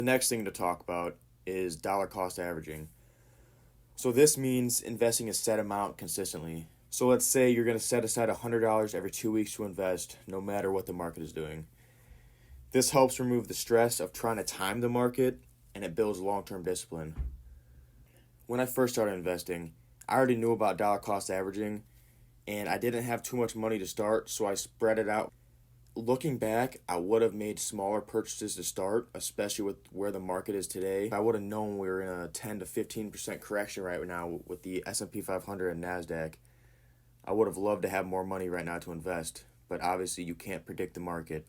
The next thing to talk about is dollar cost averaging. So this means investing a set amount consistently. So let's say you're going to set aside $100 every 2 weeks to invest, no matter what the market is doing. This helps remove the stress of trying to time the market, and it builds long-term discipline. When I first started investing, I already knew about dollar cost averaging, and I didn't have too much money to start, so I spread it out. Looking back, I would have made smaller purchases to start, especially with where the market is today. If I would have known we were in a 10 to 15% correction right now with the S&P 500 and Nasdaq, I would have loved to have more money right now to invest, but obviously you can't predict the market.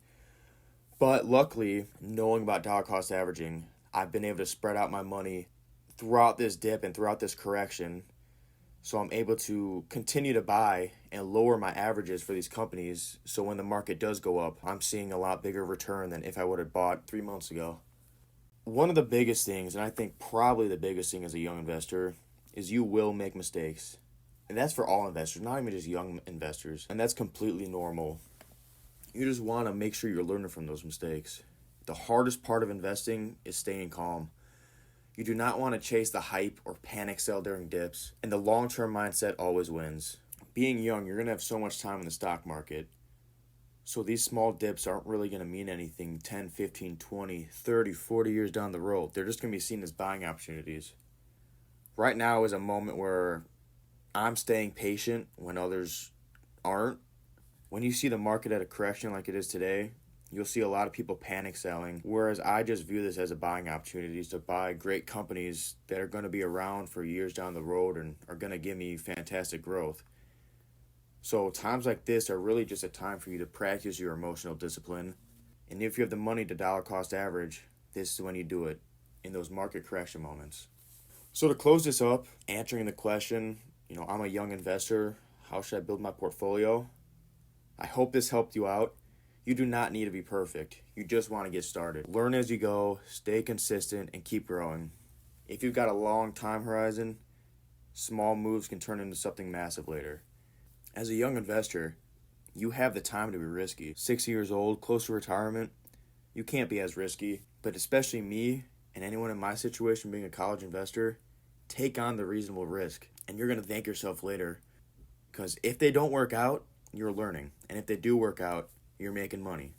But luckily, knowing about dollar cost averaging, I've been able to spread out my money throughout this dip and throughout this correction. So I'm able to continue to buy and lower my averages for these companies. So when the market does go up, I'm seeing a lot bigger return than if I would have bought 3 months ago. One of the biggest things, and I think probably the biggest thing as a young investor, is you will make mistakes. And that's for all investors, not even just young investors. And that's completely normal. You just want to make sure you're learning from those mistakes. The hardest part of investing is staying calm. You do not want to chase the hype or panic sell during dips, and the long-term mindset always wins. Being young, you're going to have so much time in the stock market, so these small dips aren't really going to mean anything 10, 15, 20, 30, 40 years down the road. They're just going to be seen as buying opportunities. Right now is a moment where I'm staying patient when others aren't. When you see the market at a correction like it is today, you'll see a lot of people panic selling, whereas I just view this as a buying opportunity to buy great companies that are going to be around for years down the road and are going to give me fantastic growth. So times like this are really just a time for you to practice your emotional discipline. And if you have the money to dollar cost average, this is when you do it, in those market correction moments. So to close this up, answering the question, I'm a young investor, how should I build my portfolio? I hope this helped you out. You do not need to be perfect. You just want to get started. Learn as you go, stay consistent, and keep growing. If you've got a long time horizon, small moves can turn into something massive later. As a young investor, you have the time to be risky. 60 years old, close to retirement, you can't be as risky. But especially me and anyone in my situation being a college investor, take on the reasonable risk. And you're going to thank yourself later. Because if they don't work out, you're learning. And if they do work out, you're making money.